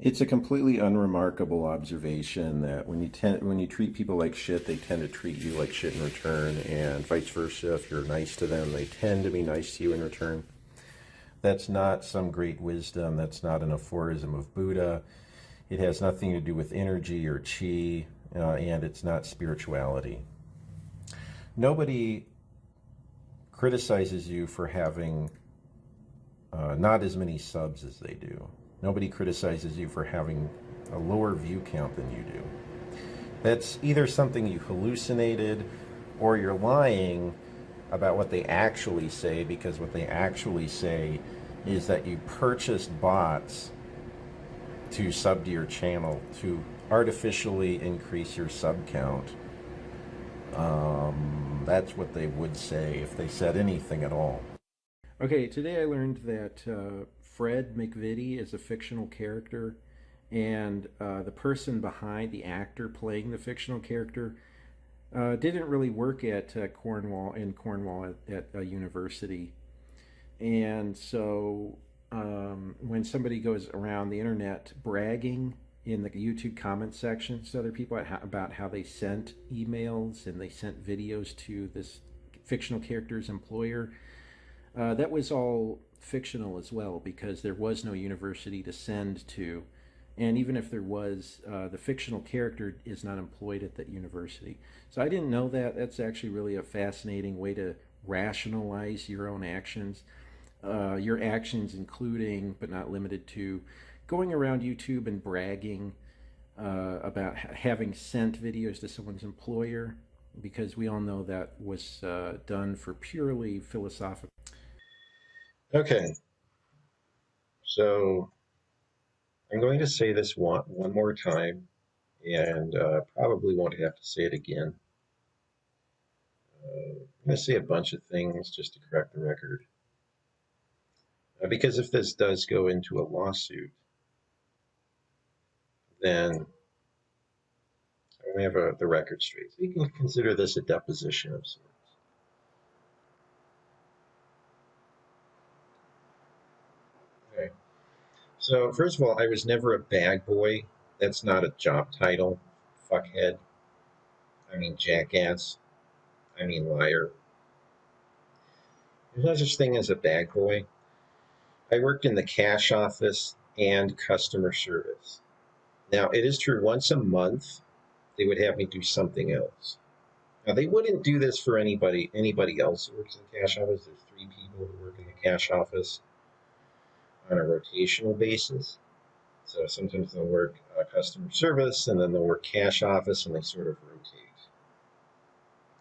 It's a completely unremarkable observation that when you treat people like shit, they tend to treat you like shit in return, and vice versa. If you're nice to them, they tend to be nice to you in return. That's not some great wisdom. That's not an aphorism of Buddha. It has nothing to do with energy or chi, and it's not spirituality. Nobody criticizes you for having not as many subs as they do. Nobody criticizes you for having a lower view count than you do. That's either something you hallucinated or you're lying about what they actually say, because what they actually say is that you purchased bots to sub to your channel to artificially increase your sub count. That's what they would say if they said anything at all. Okay, today I learned that Fred McVitie is a fictional character, and the person behind the actor playing the fictional character didn't really work at Cornwall at a university. And so when somebody goes around the internet bragging in the YouTube comment section to other people about how they sent emails and they sent videos to this fictional character's employer, that was all fictional as well, because there was no university to send to. And even if there was, the fictional character is not employed at that university. So I didn't know that. That's actually really a fascinating way to rationalize your own actions. Your actions including, but not limited to, going around YouTube and bragging about having sent videos to someone's employer, because we all know that was done for purely philosophical. Okay, so I'm going to say this one more time, and probably won't have to say it again. I'm going to say a bunch of things just to correct the record. Because if this does go into a lawsuit, then I have the record straight. So you can consider this a deposition of sorts. Okay. So first of all, I was never a bag boy. That's not a job title. Fuckhead. I mean jackass. I mean liar. There's no such thing as a bag boy. I worked in the cash office and customer service. Now, it is true, once a month, they would have me do something else. Now, they wouldn't do this for anybody else who works in the cash office. There's 3 people who work in the cash office on a rotational basis. So sometimes they'll work customer service, and then they'll work cash office, and they sort of rotate.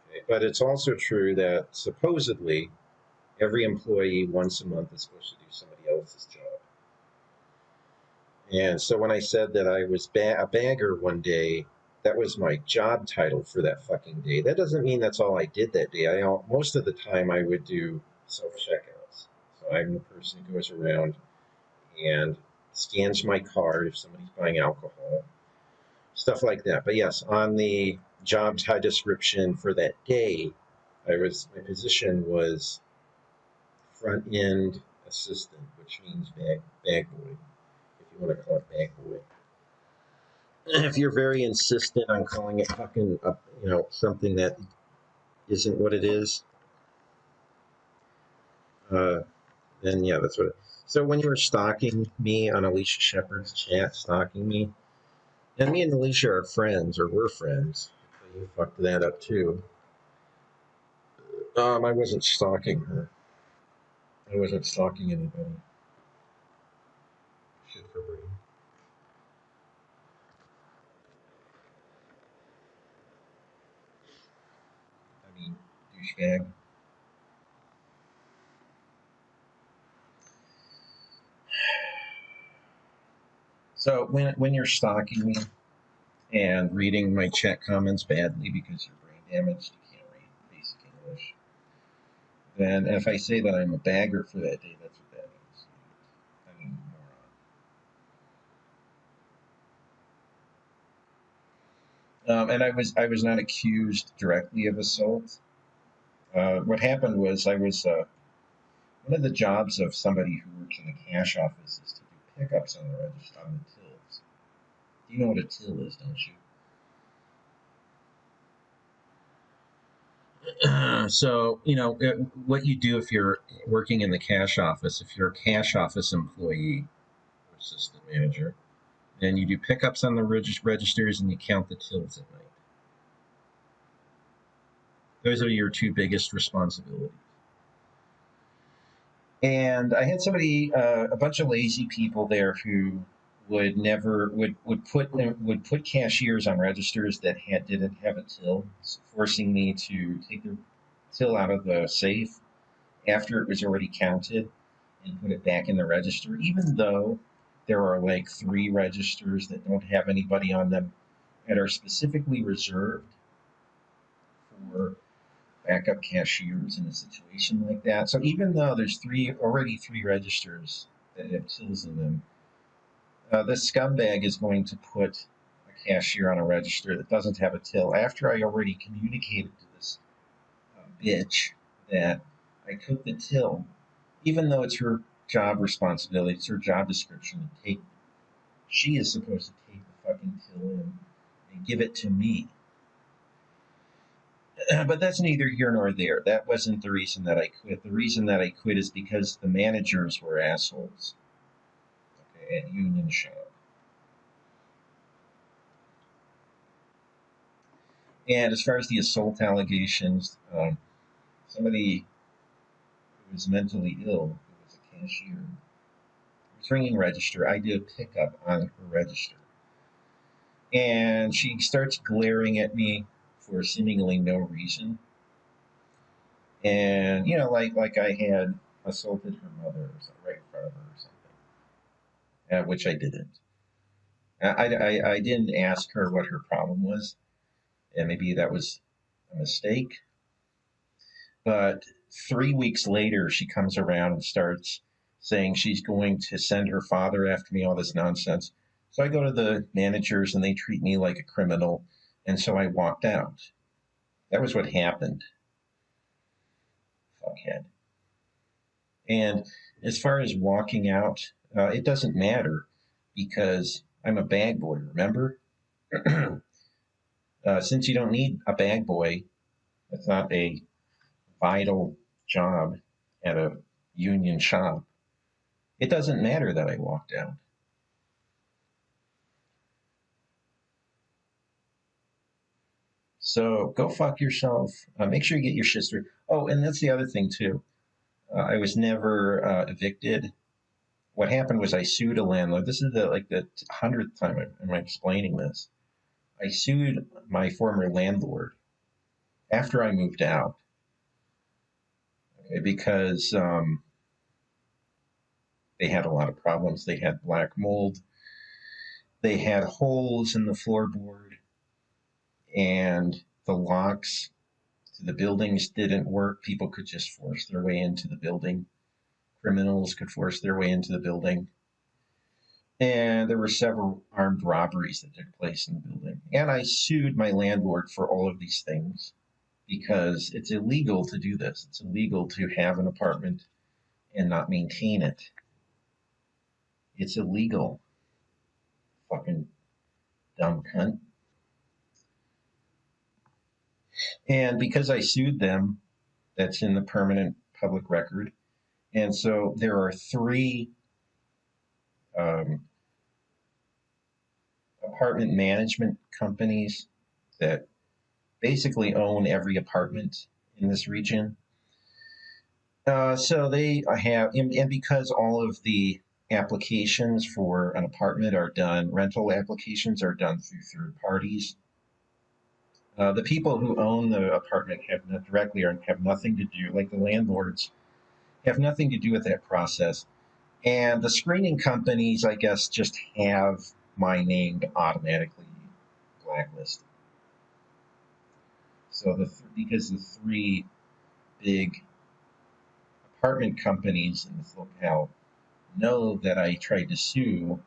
Okay? But it's also true that supposedly every employee once a month is supposed to do somebody else's job. And so when I said that I was a bagger one day, that was my job title for that fucking day. That doesn't mean that's all I did that day. Most of the time I would do self-checkouts. So I'm the person who goes around and scans my card if somebody's buying alcohol, stuff like that. But yes, on the job description for that day, my position was front end assistant, which means bag boy, if you want to call it bag boy. If you're very insistent on calling it fucking something that isn't what it is, then yeah, that's what it is. So when you were stalking me on Alicia Shepard's chat, stalking me, and me and Alicia are friends, or we're friends, so you fucked that up too. I wasn't stalking her. I wasn't stalking anybody. Shit for brain. I mean, douchebag. So when you're stalking me and reading my chat comments badly because you're brain damaged, you can't read basic English, then if I say that I'm a bagger for that day, that's what that means. I mean, moron. And I was not accused directly of assault. What happened was I was one of the jobs of somebody who works in the cash office is to do pickups on the register, on the tills. You know what a till is, don't you? So, what you do if you're working in the cash office, if you're a cash office employee or assistant manager, then you do pickups on the registers and you count the tills at night. Those are your two biggest responsibilities. And I had a bunch of lazy people there who would never would put cashiers on registers that didn't have a till, forcing me to take the till out of the safe after it was already counted and put it back in the register, even though there are like 3 registers that don't have anybody on them that are specifically reserved for backup cashiers in a situation like that. So even though there's already three registers that have tills in them, this scumbag is going to put a cashier on a register that doesn't have a till after I already communicated to this bitch that I took the till, even though it's her job responsibility, it's her job description to take. She is supposed to take the fucking till in and give it to me. But that's neither here nor there. That wasn't the reason that I quit. The reason that I quit is because the managers were assholes, okay, at Union Shop. And as far as the assault allegations, somebody who was mentally ill, who was a cashier, was ringing register. I did a pickup on her register. And she starts glaring at me for seemingly no reason. And, like I had assaulted her mother or something, right in front of her or something, which I didn't. I didn't ask her what her problem was, and maybe that was a mistake. But 3 weeks later, she comes around and starts saying she's going to send her father after me, all this nonsense. So I go to the managers and they treat me like a criminal. And so I walked out. That was what happened. Fuckhead. And as far as walking out, it doesn't matter because I'm a bag boy, remember? Since you don't need a bag boy, it's not a vital job at a union shop. It doesn't matter that I walked out. So go fuck yourself. Make sure you get your shit straight. Oh, and that's the other thing too. I was never evicted. What happened was I sued a landlord. This is the 100th time I'm explaining this. I sued my former landlord after I moved out, okay, because they had a lot of problems. They had black mold. They had holes in the floorboard, and the locks to the buildings didn't work. People could just force their way into the building. Criminals could force their way into the building. And there were several armed robberies that took place in the building. And I sued my landlord for all of these things because it's illegal to do this. It's illegal to have an apartment and not maintain it. It's illegal. Fucking dumb cunt. And because I sued them, that's in the permanent public record. And so there are 3 um, apartment management companies that basically own every apartment in this region. So they have, and because all of the applications for an apartment are done, rental applications are done through third parties. The people who own the apartment have not directly or have nothing to do, like the landlords, have nothing to do with that process. And the screening companies, I guess, just have my name automatically blacklisted. So because the 3 big apartment companies in this locale know that I tried to sue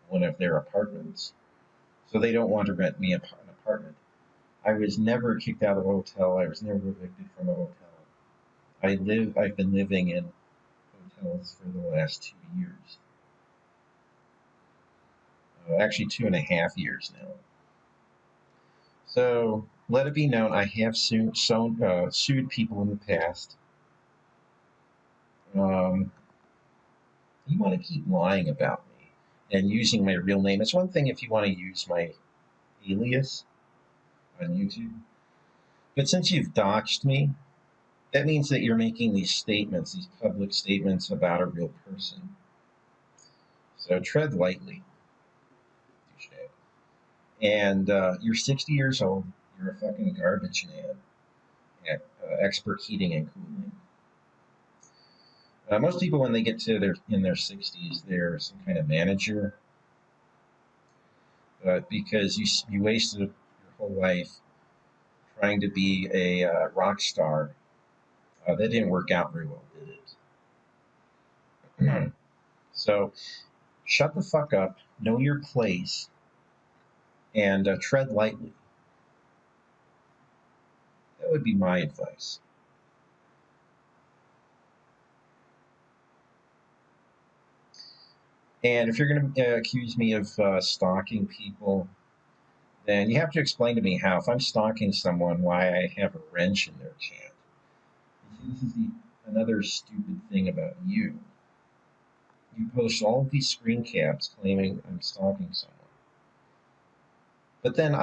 one of their apartments, so they don't want to rent me an apartment. I was never kicked out of a hotel. I was never evicted from a hotel. I've been living in hotels for the last 2 years. Actually 2.5 years now. So let it be known, I have sued people in the past. Um, you want to keep lying about me and using my real name. It's one thing if you want to use my alias on YouTube, but since you've doxed me, that means that you're making these statements, these public statements about a real person. So tread lightly, douchebag. And you're 60 years old. You're a fucking garbage man at expert heating and cooling. Most people, when they get to their 60s, they're some kind of manager, but because you wasted your whole life trying to be a rock star, that didn't work out very well, did it? So shut the fuck up, know your place, and tread lightly. That would be my advice. And if you're going to accuse me of stalking people, then you have to explain to me how, if I'm stalking someone, why I have a wrench in their chat. You see, this is another stupid thing about you. You post all of these screen caps claiming I'm stalking someone. But then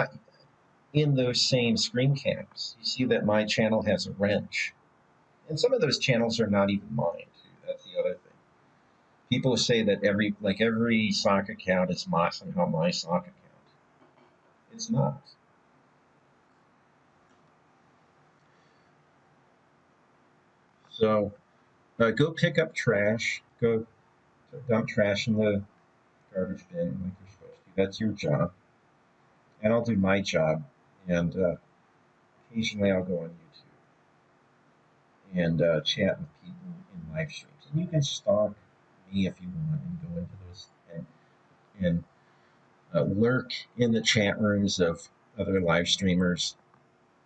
in those same screen caps, you see that my channel has a wrench. And some of those channels are not even mine, too. That's the other thing. People say that every sock account is somehow my sock account. It's not. So go pick up trash. Go dump trash in the garbage bin like you're supposed to. That's your job. And I'll do my job. And occasionally I'll go on YouTube and chat with people in live streams. And you can stalk me if you want and go into those and lurk in the chat rooms of other live streamers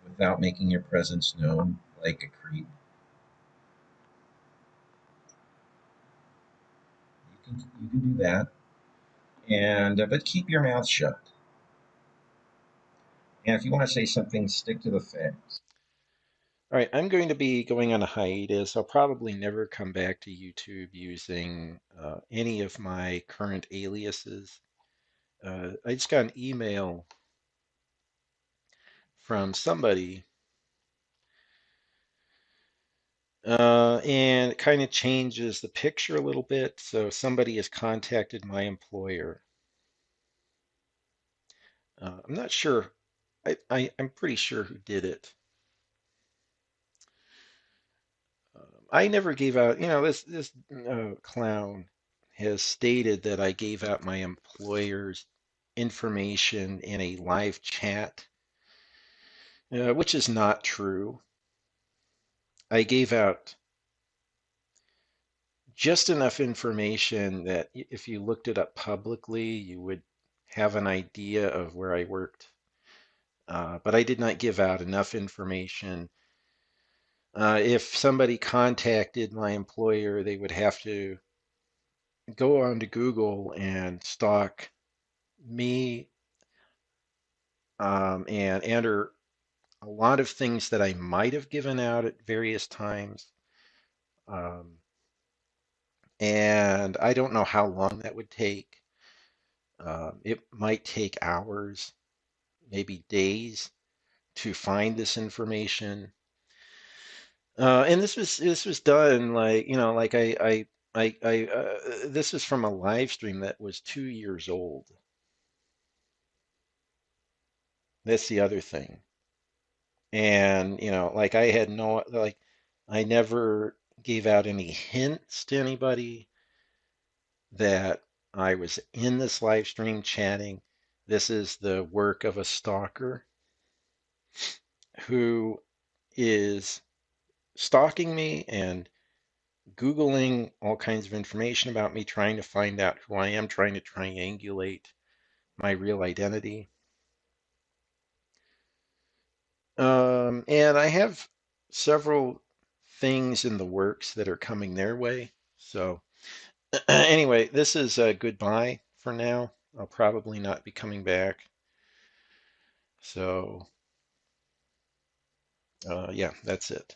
without making your presence known like a creep. You can do that, and but keep your mouth shut. And if you want to say something, stick to the facts. All right, I'm going to be going on a hiatus. I'll probably never come back to YouTube using any of my current aliases. I just got an email from somebody, and it kind of changes the picture a little bit. So somebody has contacted my employer. I'm not sure. I'm pretty sure who did it. I never gave out, this clown has stated that I gave out my employer's information in a live chat, which is not true. I gave out just enough information that if you looked it up publicly, you would have an idea of where I worked. But I did not give out enough information. If somebody contacted my employer, they would have to go on to Google and stalk me, and enter a lot of things that I might have given out at various times. Um, and I don't know how long that would take. It might take hours, maybe days to find this information. And this was done like like this is from a live stream that was 2 years old. That's the other thing. And like I had no like I never gave out any hints to anybody that I was in this live stream chatting. This is the work of a stalker who is stalking me and Googling all kinds of information about me, trying to find out who I am, trying to triangulate my real identity. And I have several things in the works that are coming their way. So, anyway, this is a goodbye for now. I'll probably not be coming back. So, yeah, that's it.